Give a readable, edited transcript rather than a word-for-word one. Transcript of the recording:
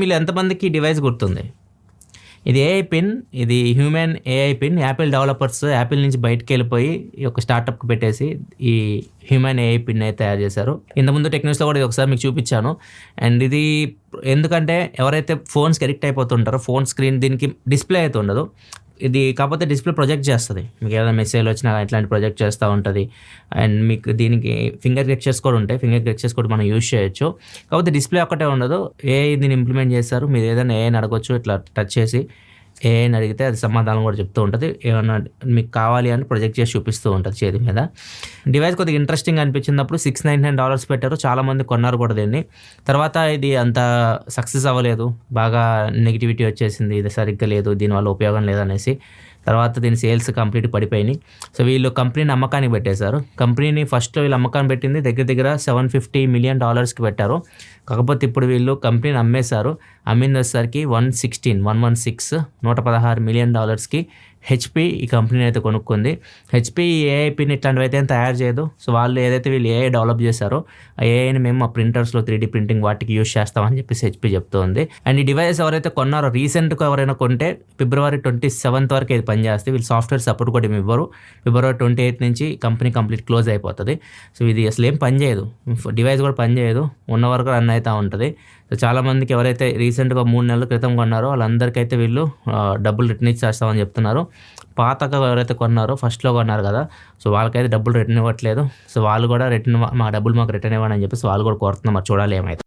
మీరు ఎంతమందికి డివైస్ గుర్తుంది? ఇది ఏఐ పిన్, ఇది human AI pin. Apple developers Apple నుంచి బయటకు వెళ్ళిపోయి ఈ యొక్క స్టార్టప్కి పెట్టేసి ఈ హ్యూమన్ ఏఐ పిన్ అయితే తయారు చేశారు. ఇంతకుముందు టెక్నిక్స్లో కూడా ఇది ఒకసారి మీకు చూపించాను. అండ్ ఇది ఎందుకంటే ఎవరైతే ఫోన్స్కి అడిక్ట్ అయిపోతుంటారో, ఫోన్ స్క్రీన్ దీనికి డిస్ప్లే అయితే ఉండదు. ఇది కాకపోతే డిస్ప్లే ప్రొజెక్ట్ చేస్తుంది. మీకు ఏదైనా మెసేజ్ వచ్చినా ఇట్లాంటి ప్రొజెక్ట్ చేస్తూ ఉంటుంది. అండ్ మీకు దీనికి ఫింగర్ గెస్చర్స్ కూడా ఉంటాయి. ఫింగర్ గెస్చర్స్ కూడా మనం యూజ్ చేయొచ్చు. కాకపోతే డిస్ప్లే ఒక్కటే ఉండదు. ఏఐ దీన్ని ఇంప్లిమెంట్ చేస్తారు. మీరు ఏదైనా ఏఐని అడగొచ్చు. ఇట్లా టచ్ చేసి ఏఐని అడిగితే అది సమాధానం కూడా చెప్తూ ఉంటుంది. ఏమన్నా మీకు కావాలి అని ప్రొజెక్ట్ చేసి చూపిస్తూ ఉంటుంది చేతి మీద. డివైస్ కొద్దిగా ఇంట్రెస్టింగ్ అనిపించినప్పుడు $699 పెట్టారు. చాలామంది కొన్నారు కూడా దీన్ని. తర్వాత ఇది అంత సక్సెస్ అవ్వలేదు. బాగా నెగిటివిటీ వచ్చేసింది. ఇది సరిగ్గా లేదు, దీనివల్ల ఉపయోగం లేదనేసి. తర్వాత దీని సేల్స్ కంప్లీట్ పడిపోయినాయి. సో వీళ్ళు కంపెనీని అమ్మకానికి పెట్టేశారు. కంపెనీని ఫస్ట్లో వీళ్ళు అమ్మకాన్ని పెట్టింది దగ్గర $750 million పెట్టారు. కాకపోతే ఇప్పుడు వీళ్ళు కంపెనీని అమ్మేశారు. అమ్మింది వచ్చేసరికి $116 million హెచ్పి ఈ కంపెనీ అయితే కొనుక్కుంది. హెచ్పి ఏఐ పిన్ ఇట్లాంటివి అయితే తయారు చేయదు. సో వాళ్ళు ఏదైతే వీళ్ళు ఏఐ డెవలప్ చేశారో ఆ ఏఐని మేము మా ప్రింటర్స్లో 3D ప్రింటింగ్ వాటికి యూజ్ చేస్తామని చెప్పేసి హెచ్పి చెప్తుంది. అండ్ ఈ డివైస్ ఎవరైతే కొన్నారో రీసెంట్గా ఎవరైనా కొంటే February 27th వరకు ఇది పనిచేస్తే వీళ్ళు సాఫ్ట్వేర్ సపోర్ట్ కూడా ఏమి ఇవ్వరు. February 28th నుంచి కంపెనీ కంప్లీట్ క్లోజ్ అయిపోతుంది. సో ఇది అసలు ఏం పని చేయదు. డివైస్ కూడా పని చేయదు. ఉన్న వరకు రన్ అవుతూ ఉంటుంది. సో చాలామందికి ఎవరైతే రీసెంట్గా 3 నెలల క్రితం కొన్నారో వాళ్ళందరికైతే వీళ్ళు డబ్బులు రిటర్న్ ఇచ్చేస్తామని చెప్తున్నారు. పాతగా ఎవరైతే కొన్నారో ఫస్ట్లో కొన్నారు కదా, సో వాళ్ళకైతే డబ్బులు రిటర్న్ ఇవ్వట్లేదు. సో వాళ్ళు కూడా మా డబ్బులు మాకు రిటర్న్ ఇవ్వండి అని చెప్పేసి వాళ్ళు కూడా కోరుతున్నారు. మరి చూడాలి ఏమైతే.